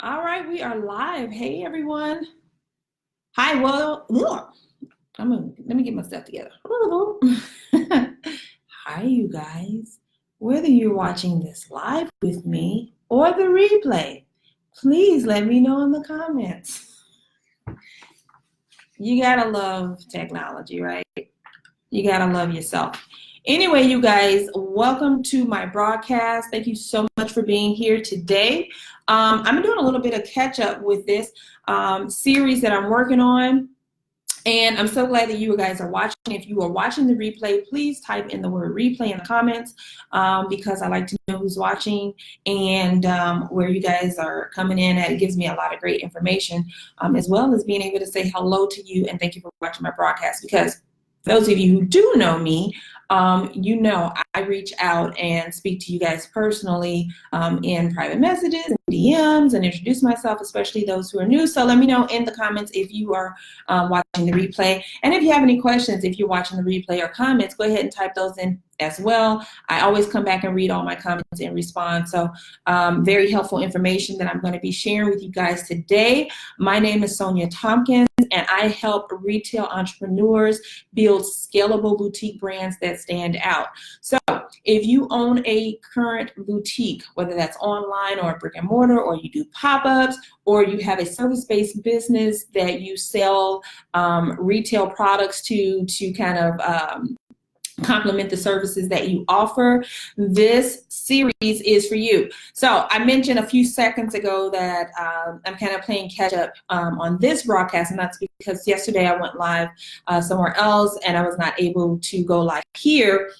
All right, we are live. Hey, everyone. Hi, well, ugh, let me get myself together. Hi, you guys. Whether you're watching this live with me or the replay, please let me know in the comments. You gotta love technology, right? You gotta love yourself. Anyway, you guys, welcome to my broadcast. Thank you so much for being here today. I'm doing a little bit of catch up with this series that I'm working on. And I'm so glad that you guys are watching. If you are watching the replay, please type in the word replay in the comments because I like to know who's watching and where you guys are coming in at. It gives me a lot of great information, as well as being able to say hello to you and thank you for watching my broadcast, because those of you who do know me, you know I reach out and speak to you guys personally in private messages and DMs and introduce myself, especially those who are new. So let me know in the comments if you are watching the replay. And if you have any questions, if you're watching the replay or comments, go ahead and type those in as well. I always come back and read all my comments and respond. So very helpful information that I'm going to be sharing with you guys today. My name is Sonia Tompkins, and I help retail entrepreneurs build scalable boutique brands that stand out. So if you own a current boutique, whether that's online or brick and mortar, or you do pop-ups, or you have a service-based business that you sell retail products to kind of complement the services that you offer, this series is for you. So I mentioned a few seconds ago that I'm kind of playing catch up on this broadcast, and that's because yesterday I went live somewhere else and I was not able to go live here.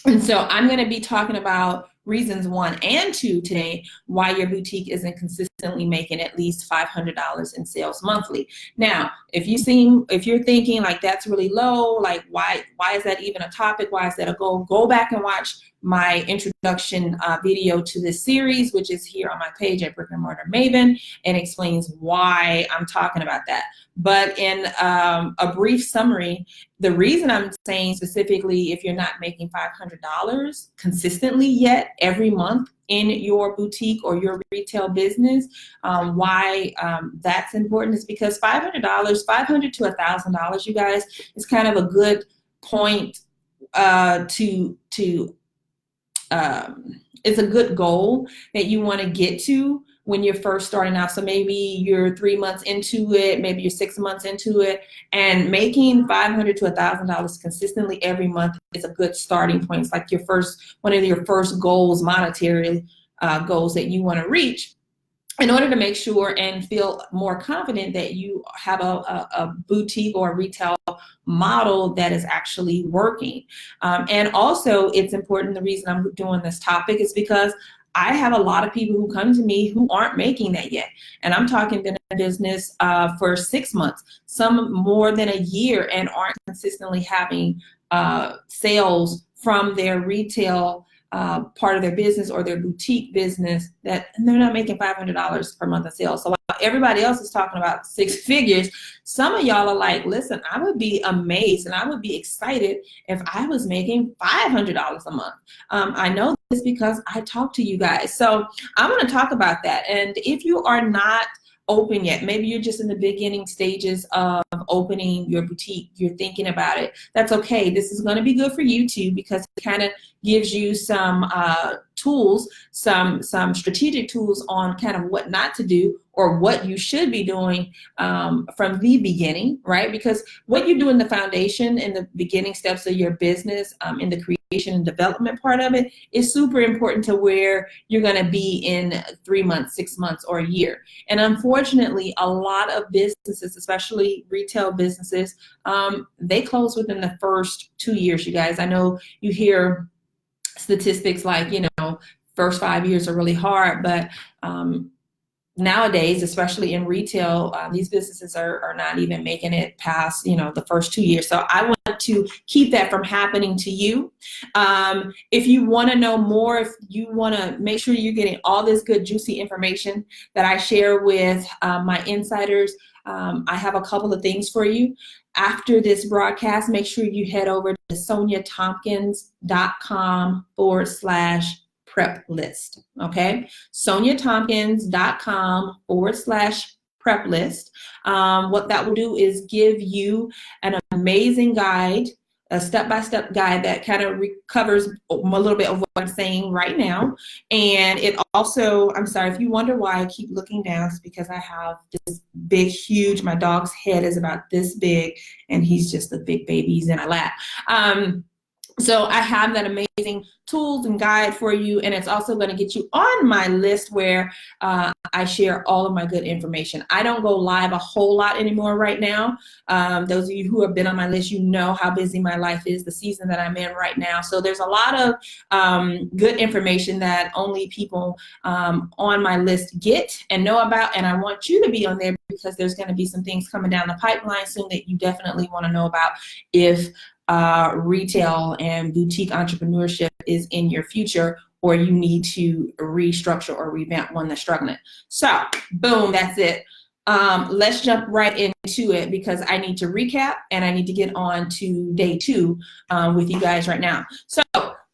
And so I'm going to be talking about reasons 1 and 2 today why your boutique isn't consistently making at least $500 in sales monthly. Now, if you're thinking like that's really low, like why is that even a topic? Why is that a goal? Go back and watch my introduction video to this series, which is here on my page at Brick and Mortar Maven, and explains why I'm talking about that. But in a brief summary, the reason I'm saying specifically if you're not making $500 consistently yet every month in your boutique or your retail business, why that's important is because $500 to $1,000, you guys, is kind of a good point it's a good goal that you want to get to when you're first starting out. So maybe you're 3 months into it, maybe you're 6 months into it, and making $500 to $1,000 consistently every month is a good starting point. It's like one of your first goals, monetary goals that you want to reach, in order to make sure and feel more confident that you have a boutique or a retail model that is actually working. And also, it's important, the reason I'm doing this topic is because I have a lot of people who come to me who aren't making that yet. And I'm talking been in business for 6 months, some more than a year, and aren't consistently having sales from their retail part of their business or their boutique business, that they're not making $500 per month in sales. So while everybody else is talking about 6 figures, some of y'all are like, listen, I would be amazed and I would be excited if I was making $500 a month. I know this because I talk to you guys. So I'm going to talk about that. And if you are not open yet, maybe you're just in the beginning stages of opening your boutique, you're thinking about it, that's okay. This is going to be good for you too, because it kind of gives you some tools, some strategic tools on kind of what not to do or what you should be doing from the beginning, right? Because what you do in the foundation, in the beginning steps of your business, in the creation and development part of it, is super important to where you're going to be in 3 months, 6 months, or a year. And unfortunately, a lot of businesses, especially retail businesses, they close within the first 2 years, you guys. I know you hear statistics like, first 5 years are really hard, but nowadays, especially in retail, these businesses are not even making it past, the first 2 years. So I want to keep that from happening to you. If you want to know more, if you want to make sure you're getting all this good, juicy information that I share with my insiders, I have a couple of things for you. After this broadcast, make sure you head over to soniatompkins.com/ prep list. Okay, soniatompkins.com/prep list. What that will do is give you an amazing guide, a step-by-step guide that kind of covers a little bit of what I'm saying right now. And it also, I'm sorry, if you wonder why I keep looking down, it's because I have this big, huge, my dog's head is about this big, and he's just a big baby, he's in my lap. So I have that amazing tools and guide for you, and it's also going to get you on my list where I share all of my good information. I don't go live a whole lot anymore right now. Those of you who have been on my list, you know how busy my life is, the season that I'm in right now. So there's a lot of good information that only people on my list get and know about, and I want you to be on there because there's going to be some things coming down the pipeline soon that you definitely want to know about if retail and boutique entrepreneurship is in your future, or you need to restructure or revamp one that's struggling. So boom, that's it. Let's jump right into it because I need to recap and I need to get on to day 2 with you guys right now. So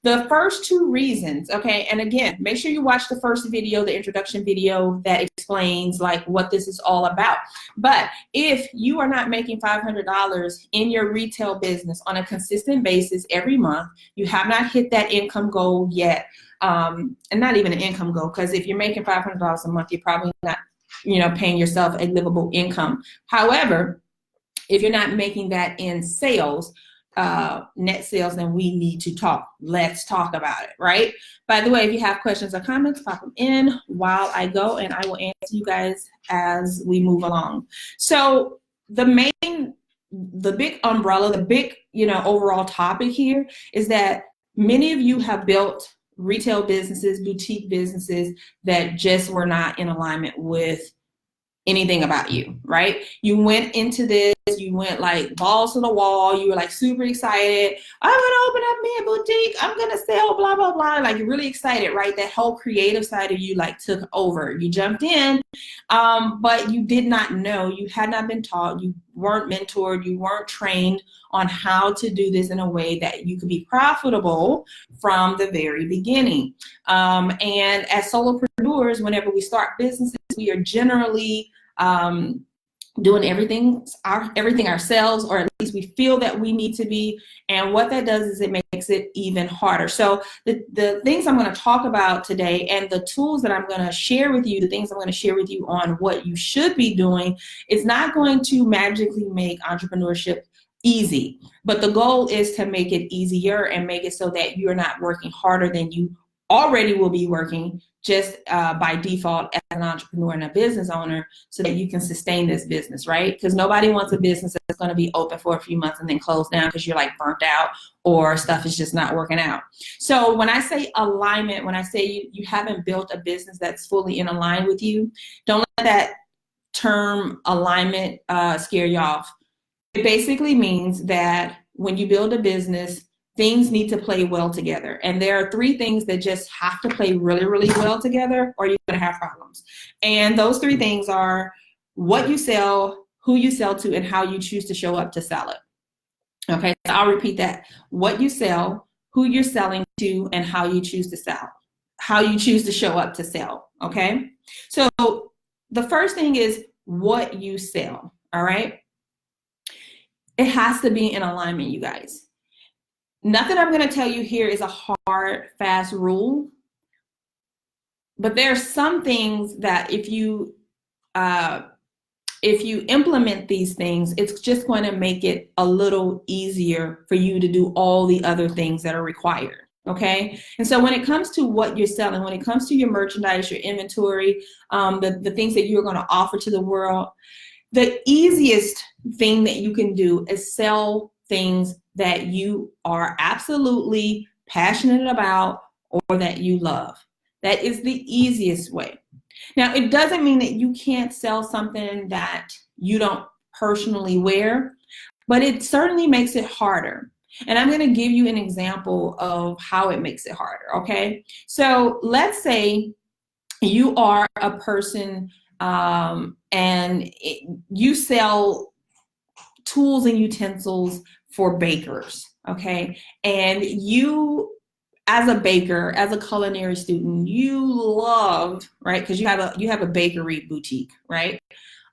the first 2 reasons, okay, and again, make sure you watch the first video, the introduction video that explains like what this is all about. But if you are not making $500 in your retail business on a consistent basis every month, you have not hit that income goal yet, and not even an income goal, because if you're making $500 a month, you're probably not, paying yourself a livable income. However, if you're not making that in sales, net sales, then we need to talk. Let's talk about it, right? By the way, if you have questions or comments, pop them in while I go, and I will answer you guys as we move along. So the big umbrella, the big, overall topic here is that many of you have built retail businesses, boutique businesses that just were not in alignment with anything about you, right? You went into this, you went like balls to the wall, you were like super excited. I'm gonna open up me a boutique, I'm gonna sell, blah, blah, blah. Like you're really excited, right? That whole creative side of you like took over. You jumped in, but you did not know, you had not been taught, you weren't mentored, you weren't trained on how to do this in a way that you could be profitable from the very beginning. And as solopreneurs, whenever we start businesses, we are generally doing everything ourselves, or at least we feel that we need to be. And what that does is it makes it even harder. So the things I'm going to talk about today and the tools that I'm going to share with you, the things I'm going to share with you on what you should be doing, is not going to magically make entrepreneurship easy. But the goal is to make it easier and make it so that you're not working harder than you already will be working just by default as an entrepreneur and a business owner, so that you can sustain this business, right? Because nobody wants a business that's going to be open for a few months and then close down because you're like burnt out or stuff is just not working out. So when I say alignment, when I say you haven't built a business that's fully in line with you, don't let that term alignment scare you off. It basically means that when you build a business, things need to play well together. And there are 3 things that just have to play really, really well together, or you're going to have problems. And those 3 things are what you sell, who you sell to, and how you choose to show up to sell it. Okay, so I'll repeat that. What you sell, who you're selling to, and how you choose to sell, how you choose to show up to sell. Okay, so the first thing is what you sell. All right, it has to be in alignment, you guys. Nothing I'm going to tell you here is a hard, fast rule, but there are some things that if you implement these things, it's just going to make it a little easier for you to do all the other things that are required. Okay. And so when it comes to what you're selling, when it comes to your merchandise, your inventory, the things that you're going to offer to the world, the easiest thing that you can do is sell things that you are absolutely passionate about or that you love. That is the easiest way. Now, it doesn't mean that you can't sell something that you don't personally wear, but it certainly makes it harder. And I'm going to give you an example of how it makes it harder, okay? So let's say you are a person and you sell tools and utensils for bakers, okay? And you as a baker, as a culinary student, you love, right? Because you have a bakery boutique, right?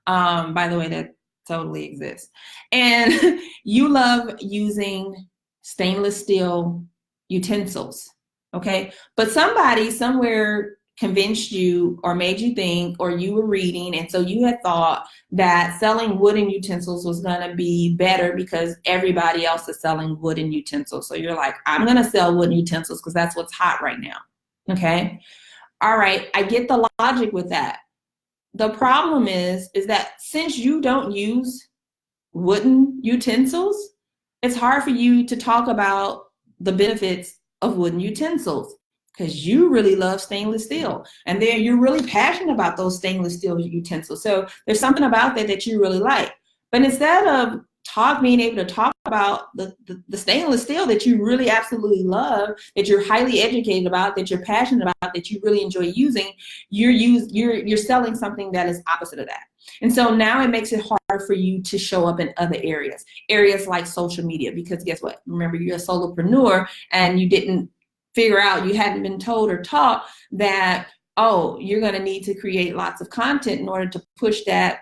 By the way, that totally exists. And you love using stainless steel utensils, okay? But somebody somewhere convinced you or made you think, or you were reading, and so you had thought that selling wooden utensils was gonna be better because everybody else is selling wooden utensils. So you're like, I'm gonna sell wooden utensils because that's what's hot right now, okay? All right, I get the logic with that. The problem is that since you don't use wooden utensils, it's hard for you to talk about the benefits of wooden utensils because you really love stainless steel. And then you're really passionate about those stainless steel utensils. So there's something about that you really like. But instead of being able to talk about the stainless steel that you really absolutely love, that you're highly educated about, that you're passionate about, that you really enjoy using, you're selling something that is opposite of that. And so now it makes it hard for you to show up in other areas like social media, because guess what? Remember, you're a solopreneur and you didn't figure out, you hadn't been told or taught that, oh, you're going to need to create lots of content in order to push that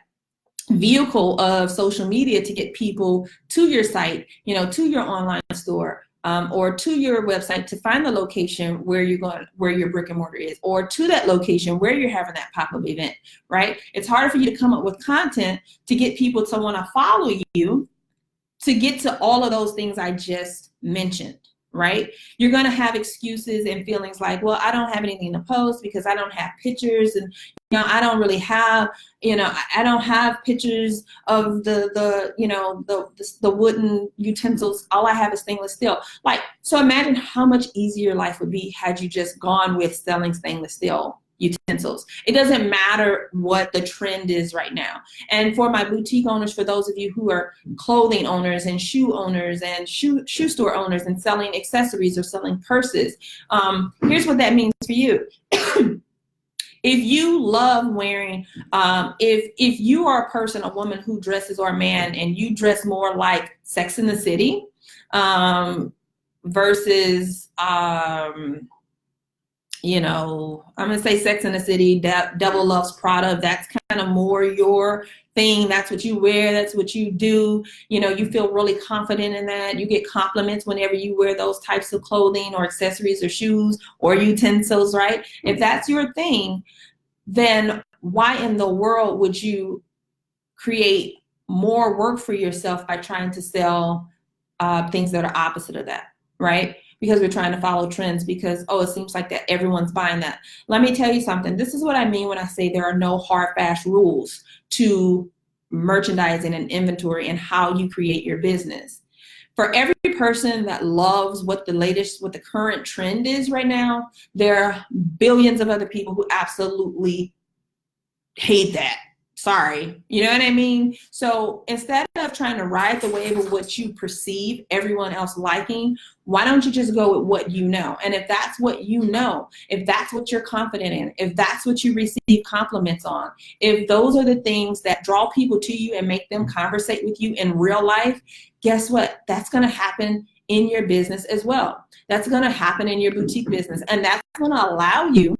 vehicle of social media to get people to your site, to your online store, or to your website to find the location where your brick and mortar is, or to that location where you're having that pop-up event, right? It's harder for you to come up with content to get people to want to follow you, to get to all of those things I just mentioned, right? You're going to have excuses and feelings like, well, I don't have anything to post because I don't have pictures, and I don't really have, I don't have pictures of the wooden utensils. All I have is stainless steel. So imagine how much easier your life would be had you just gone with selling stainless steel utensils. It doesn't matter what the trend is right now. And for my boutique owners, for those of you who are clothing owners and shoe owners and shoe store owners and selling accessories or selling purses, here's what that means for you. If you love wearing, if you are a woman who dresses, or a man, and you dress more like Sex and the City versus, I'm going to say Sex and the City, Devil Loves Prada, that's kind of more your thing. That's what you wear. That's what you do. You feel really confident in that. You get compliments whenever you wear those types of clothing or accessories or shoes or utensils, right? If that's your thing, then why in the world would you create more work for yourself by trying to sell things that are opposite of that, right? Because we're trying to follow trends because, oh, it seems like that everyone's buying that. Let me tell you something. This is what I mean when I say there are no hard, fast rules to merchandising and inventory and how you create your business. For every person that loves what the current trend is right now, there are billions of other people who absolutely hate that. Sorry, you know what I mean? So instead of trying to ride the wave of what you perceive everyone else liking, why don't you just go with what you know? And if that's what you know, if that's what you're confident in, if that's what you receive compliments on, if those are the things that draw people to you and make them conversate with you in real life, guess what? That's going to happen in your business as well. That's going to happen in your boutique business. And that's going to allow you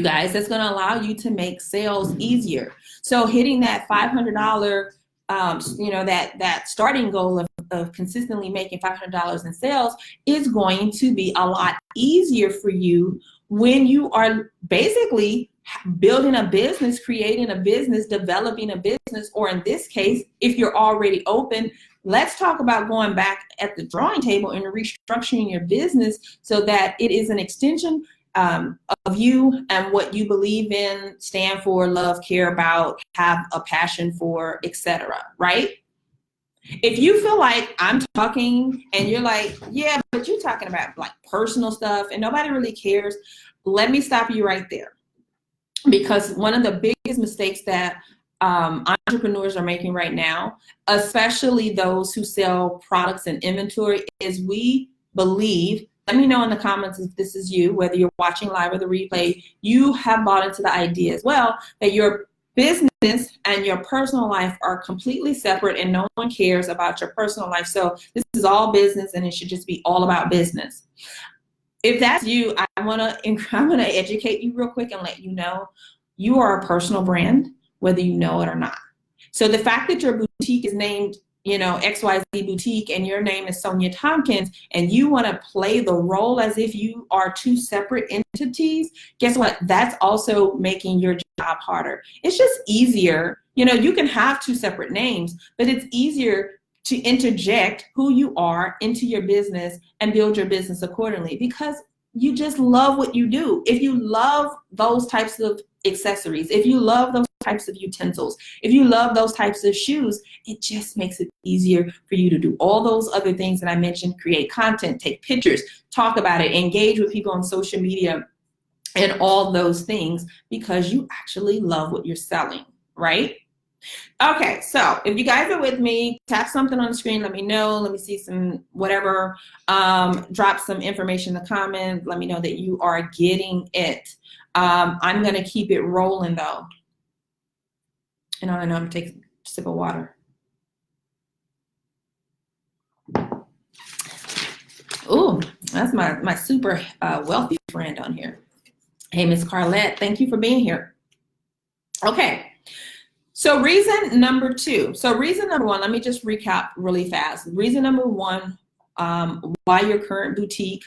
guys, that's going to allow you to make sales easier. So hitting that $500, that starting goal of consistently making $500 in sales is going to be a lot easier for you when you are basically building a business, creating a business, developing a business, or in this case, if you're already open, let's talk about going back at the drawing table and restructuring your business so that it is an extension of you and what you believe in, stand for, love, care about, have a passion for, etc. Right? If you feel like I'm talking and you're like, yeah, but you're talking about like personal stuff and nobody really cares, let me stop you right there. Because one of the biggest mistakes that entrepreneurs are making right now, especially those who sell products and inventory, is we believe, let me know in the comments if this is you, whether you're watching live or the replay, you have bought into the idea as well that your business and your personal life are completely separate and no one cares about your personal life. So this is all business and it should just be all about business. if that's you, I'm gonna educate you real quick and let you know you are a personal brand, whether you know it or not. So the fact that your boutique is named, XYZ Boutique, and your name is Sonia Tompkins, and you want to play the role as if you are two separate entities, guess what? That's also making your job harder. It's just easier. You can have two separate names, but it's easier to interject who you are into your business and build your business accordingly, because you just love what you do. If you love those types of accessories, if you love those types of utensils, if you love those types of shoes, it just makes it easier for you to do all those other things that I mentioned: create content, take pictures, talk about it, engage with people on social media, and all those things, because you actually love what you're selling, right? Okay, so if you guys are with me, tap something on the screen, let me know. Let me see some whatever. Drop some information in the comments. Let me know that you are getting it. I'm going to keep it rolling, though. And I know I'm going to take a sip of water. Ooh, that's my super wealthy friend on here. Hey, Miss Carlette, thank you for being here. Okay. So reason number two. So reason number one, let me just recap really fast. Reason number one, why your current boutique,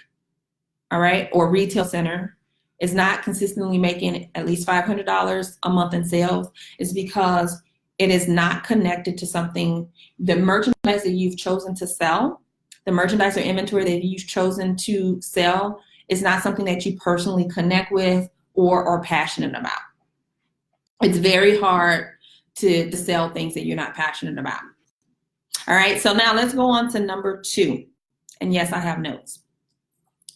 all right, or retail center is not consistently making at least $500 a month in sales is because it is not connected to something. The merchandise that you've chosen to sell, the merchandise or inventory that you've chosen to sell, is not something that you personally connect with or are passionate about. It's very hard to sell things that you're not passionate about. All right, so now let's go on to number two. And yes, I have notes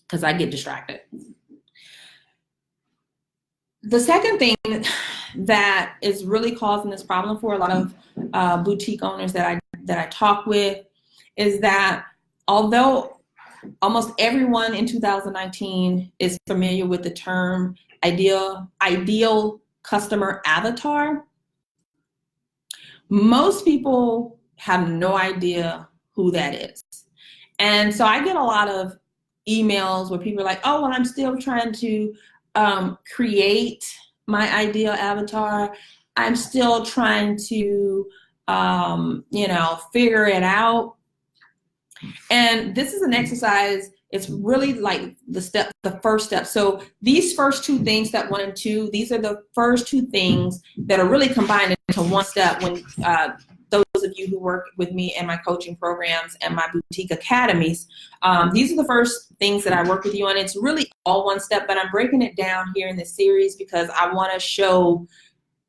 because I get distracted. The second thing that is really causing this problem for a lot of boutique owners that I talk with is that although almost everyone in 2019 is familiar with the term ideal customer avatar, most people have no idea who that is. And so I get a lot of emails where people are like, oh, well, I'm still trying to create my ideal avatar. I'm still trying to, figure it out. And this is an exercise. It's really like the first step. So these first two things, step 1 and 2, these are the first two things that are really combined into one step when those of you who work with me in my coaching programs and my boutique academies, these are the first things that I work with you on. It's really all one step, but I'm breaking it down here in this series because I want to show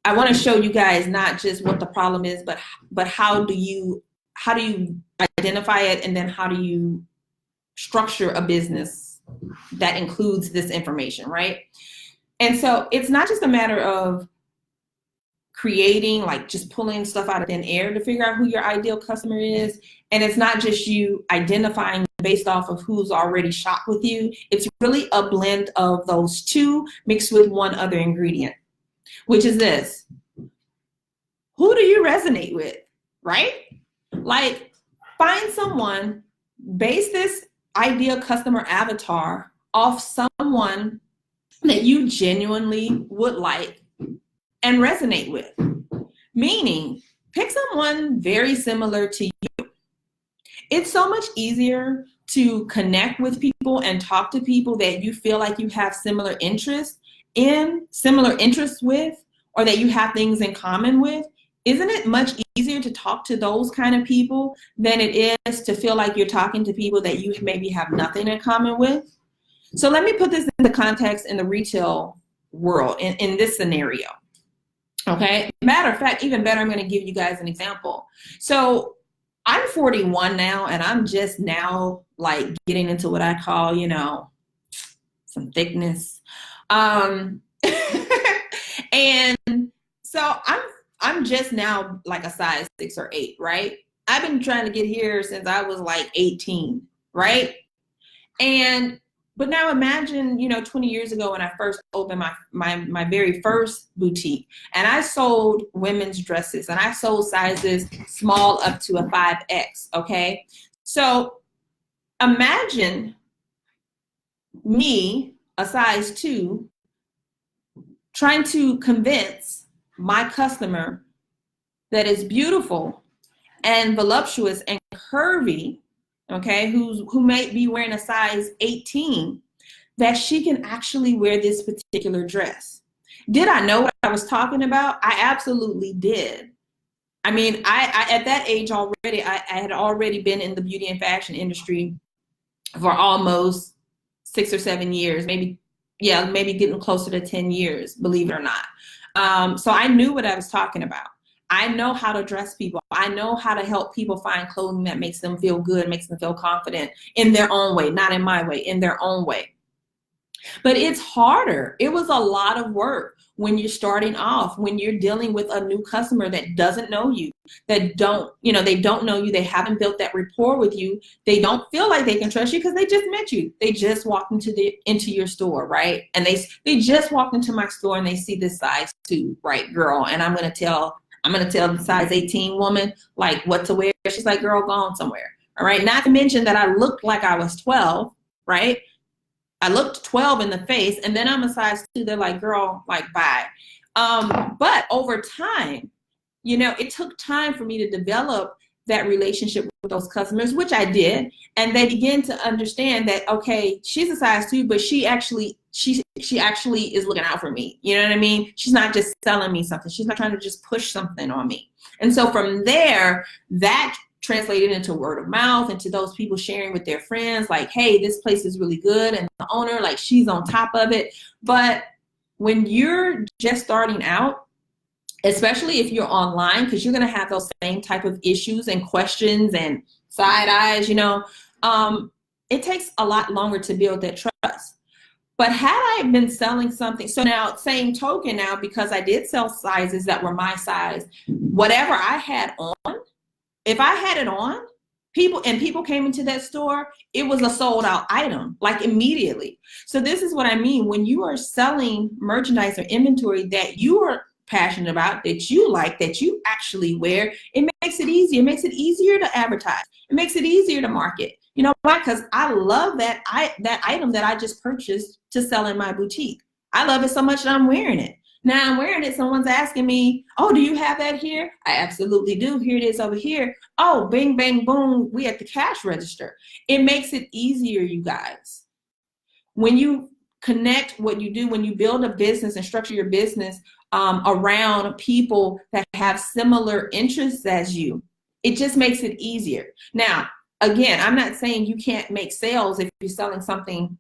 you guys not just what the problem is, but how do you identify it, and then how do you structure a business that includes this information, right? And so it's not just a matter of creating, like just pulling stuff out of thin air to figure out who your ideal customer is. And it's not just you identifying based off of who's already shopped with you. It's really a blend of those two mixed with one other ingredient, which is this. Who do you resonate with, right? Like, find someone, base this ideal customer avatar off someone that you genuinely would like and resonate with. Meaning, pick someone very similar to you. It's so much easier to connect with people and talk to people that you feel like you have similar interests with, or that you have things in common with. Isn't it much easier to talk to those kind of people than it is to feel like you're talking to people that you maybe have nothing in common with? So let me put this into context in the retail world, in this scenario. Okay, matter of fact, even better, I'm going to give you guys an example. So I'm 41 now, and I'm just now like getting into what I call, some thickness. And so I'm just now like a size 6 or 8, right? I've been trying to get here since I was like 18, right? But now imagine, 20 years ago when I first opened my very first boutique, and I sold women's dresses, and I sold sizes small up to a 5X, okay? So imagine me, a size 2, trying to convince my customer that is beautiful and voluptuous and curvy, okay, who may be wearing a size 18, that she can actually wear this particular dress. Did I know what I was talking about? I absolutely did. I mean, I at that age already, I had already been in the beauty and fashion industry for almost 6 or 7 years, maybe, yeah, maybe getting closer to 10 years, believe it or not. So I knew what I was talking about. I know how to dress people. I know how to help people find clothing that makes them feel good, makes them feel confident in their own way, not in my way, in their own way. But it's harder. It was a lot of work when you're starting off, when you're dealing with a new customer that doesn't know you, that they don't know you. They haven't built that rapport with you. They don't feel like they can trust you because they just met you. They just walked into your store, right? And they just walked into my store and they see this size 2, right, girl. And I'm gonna tell the size 18 woman like what to wear. She's like, girl, go on somewhere. All right. Not to mention that I looked like I was 12, right? I looked 12 in the face, and then I'm a size 2. They're like, girl, like, bye. But over time, it took time for me to develop that relationship with those customers, which I did. And they began to understand that, okay, she's a size 2, but she actually is looking out for me. You know what I mean? She's not just selling me something. She's not trying to just push something on me. And so from there, that translated into word of mouth, into those people sharing with their friends, like, hey, this place is really good. And the owner, like, she's on top of it. But when you're just starting out, especially if you're online, because you're going to have those same type of issues and questions and side eyes, it takes a lot longer to build that trust. But had I been selling something, so now, same token now, because I did sell sizes that were my size, whatever I had on, if I had it on, people came into that store, it was a sold out item, like immediately. So this is what I mean. When you are selling merchandise or inventory that you are passionate about, that you like, that you actually wear, it makes it easier. It makes it easier to advertise. It makes it easier to market. You know why? Because I love that item that I just purchased to sell in my boutique. I love it so much that I'm wearing it. Now I'm wearing it. Someone's asking me, oh, do you have that here? I absolutely do. Here it is over here. Oh, bing, bang, boom. We at the cash register. It makes it easier, you guys. When you connect what you do, when you build a business and structure your business around people that have similar interests as you, it just makes it easier. Now, again, I'm not saying you can't make sales if you're selling something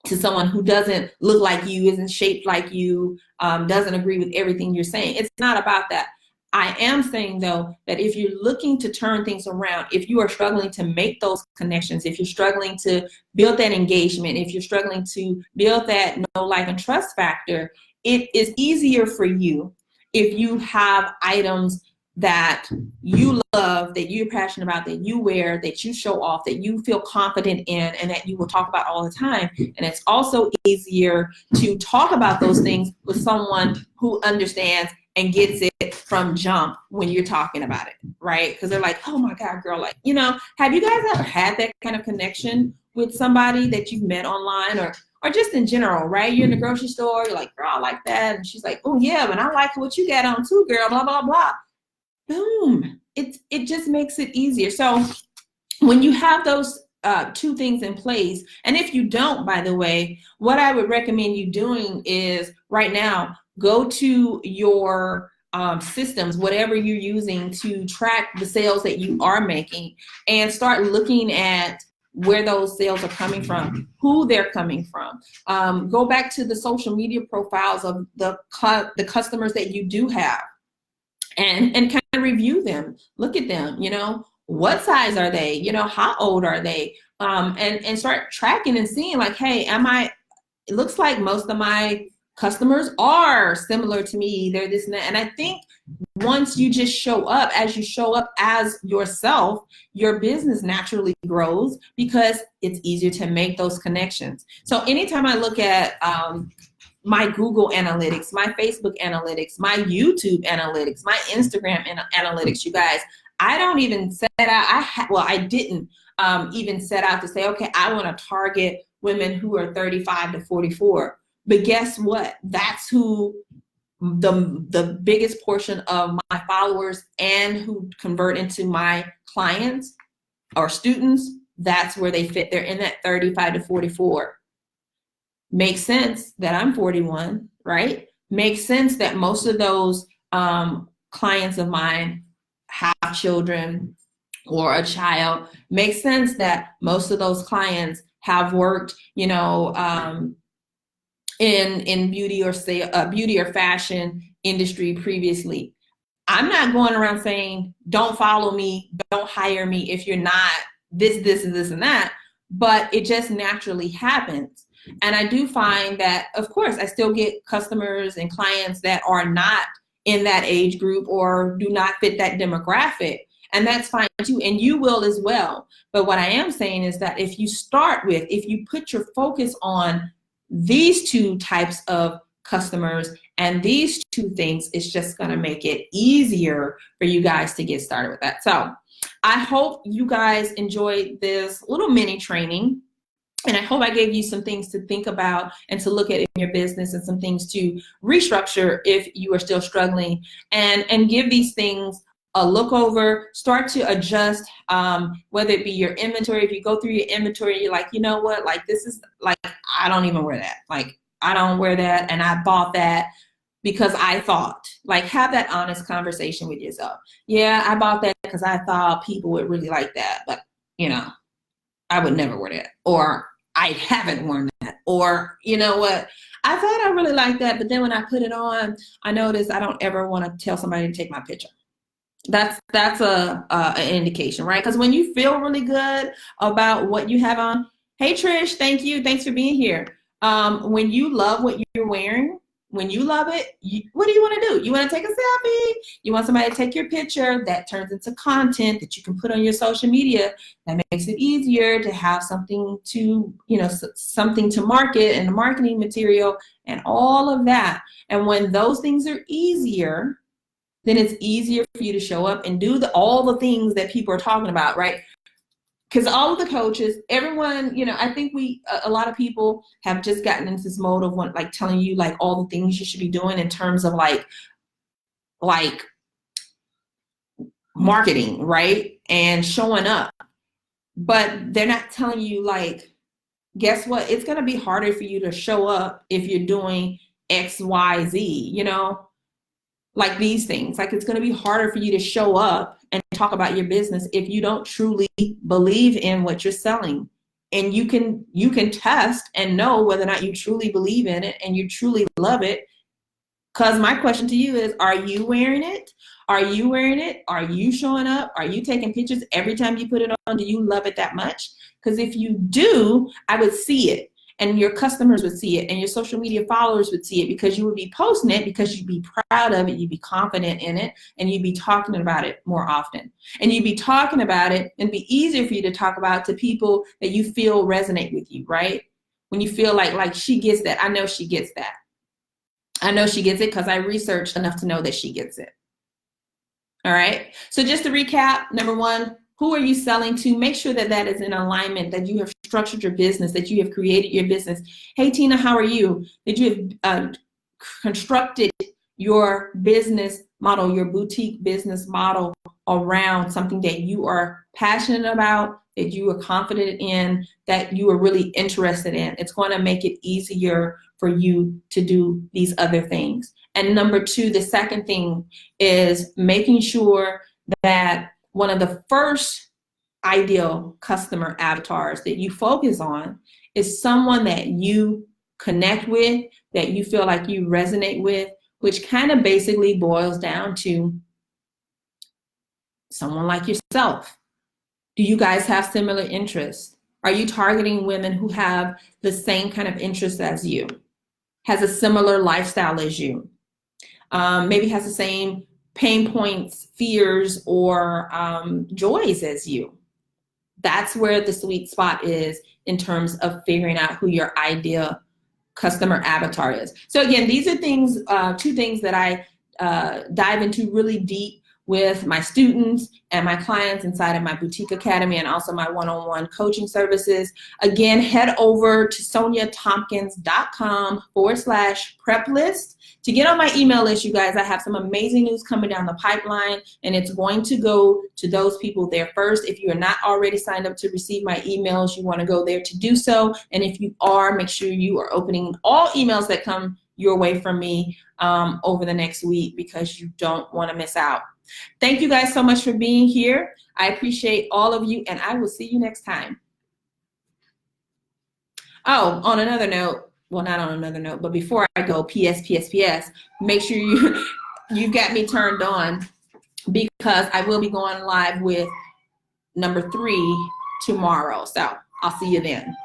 to someone who doesn't look like you, isn't shaped like you, doesn't agree with everything you're saying. It's not about that. I am saying, though, that if you're looking to turn things around, if you are struggling to make those connections, if you're struggling to build that engagement, if you're struggling to build that know, like, and trust factor, it is easier for you if you have items that you love, that you're passionate about, that you wear, that you show off, that you feel confident in, and that you will talk about all the time. And it's also easier to talk about those things with someone who understands and gets it from jump when you're talking about it, right? Because they're like, oh my God, girl, like, have you guys ever had that kind of connection with somebody that you've met online or just in general, right? You're in the grocery store, you're like, girl, I like that. And she's like, oh yeah, but I like what you got on too, girl, blah, blah, blah. Boom. It just makes it easier. So when you have those two things in place, and if you don't, by the way, what I would recommend you doing is right now, go to your systems, whatever you're using to track the sales that you are making, and start looking at where those sales are coming from, who they're coming from. Go back to the social media profiles of the customers that you do have, and kind of review them, look at them, what size are they, how old are they, and start tracking and seeing like, hey, it looks like most of my customers are similar to me, they're this and that. And I think once you just show up as yourself, your business naturally grows because it's easier to make those connections. So anytime I look at my Google analytics, my Facebook analytics, my YouTube analytics, my Instagram analytics, you guys, I don't even set out, I didn't even set out to say, okay, I want to target women who are 35 to 44. But guess what? That's who the biggest portion of my followers and who convert into my clients or students, that's where they fit. They're in that 35 to 44. Makes sense that I'm 41, right? Makes sense that most of those clients of mine have children or a child. Makes sense that most of those clients have worked, you know, in beauty or say beauty or fashion industry previously. I'm not going around saying, don't follow me, don't hire me if you're not this, and this, and that, but it just naturally happens. And I do find that, of course, I still get customers and clients that are not in that age group or do not fit that demographic. And that's fine too, and you will as well. But what I am saying is that if you put your focus on these two types of customers and these two things, it's just going to make it easier for you guys to get started with that. So I hope you guys enjoyed this little mini training. And I hope I gave you some things to think about and to look at in your business and some things to restructure if you are still struggling, and give these things a look over, start to adjust, whether it be your inventory. If you go through your inventory, you're like, you know what, like this is like, I don't even wear that. Like, I don't wear that. And I bought that because I thought, like, have that honest conversation with yourself. Yeah, I bought that because I thought people would really like that. But, you know, I would never wear that. Or I haven't worn that. Or, you know what, I thought I really liked that. But then when I put it on, I noticed I don't ever want to tell somebody to take my picture. That's an indication, right? Because when you feel really good about what you have on, hey Trish, thank you, thanks for being here. When you love what you're wearing, when you love it, what do you want to do? You want to take a selfie? You want somebody to take your picture that turns into content that you can put on your social media. That makes it easier to have something to, you know, something to market and the marketing material and all of that. And when those things are easier, then it's easier for you to show up and do all the things that people are talking about, right? Because all of the coaches, everyone, you know, I think a lot of people have just gotten into this mode of like telling you like all the things you should be doing in terms of like marketing, right? And showing up. But they're not telling you like, guess what? It's going to be harder for you to show up if you're doing X, Y, Z, you know? Like these things, like it's going to be harder for you to show up and talk about your business if you don't truly believe in what you're selling. And you can test and know whether or not you truly believe in it and you truly love it. Because my question to you is, are you wearing it? Are you wearing it? Are you showing up? Are you taking pictures every time you put it on? Do you love it that much? Because if you do, I would see it. And your customers would see it and your social media followers would see it, because you would be posting it, because you'd be proud of it, you'd be confident in it, and you'd be talking about it more often. And you'd be talking about it, and it'd be easier for you to talk about to people that you feel resonate with you, right? When you feel like she gets that. I know she gets that. I know she gets it because I researched enough to know that she gets it. All right. So just to recap, number one, who are you selling to? Make sure that that is in alignment, that you have structured your business, that you have created your business. Hey, Tina, how are you? That you have constructed your business model, your boutique business model around something that you are passionate about, that you are confident in, that you are really interested in. It's going to make it easier for you to do these other things. And number two, the second thing is making sure that one of the first ideal customer avatars that you focus on is someone that you connect with, that you feel like you resonate with, which kind of basically boils down to someone like yourself. Do you guys have similar interests? Are you targeting women who have the same kind of interests as you, has a similar lifestyle as you, maybe has the same pain points, fears, or joys as you? That's where the sweet spot is in terms of figuring out who your ideal customer avatar is. So again, these are things, two things that I dive into really deep with my students and my clients inside of my Boutique Academy and also my one-on-one coaching services. Again, head over to soniatompkins.com/prep list to get on my email list. You guys, I have some amazing news coming down the pipeline, and it's going to go to those people there first. If you are not already signed up to receive my emails, you want to go there to do so. And if you are, make sure you are opening all emails that come your way from me over the next week, because you don't want to miss out. Thank you guys so much for being here. I appreciate all of you, and I will see you next time. Oh, on another note, well, not on another note, but before I go, PS, make sure you've got me turned on, because I will be going live with number 3 tomorrow. So I'll see you then.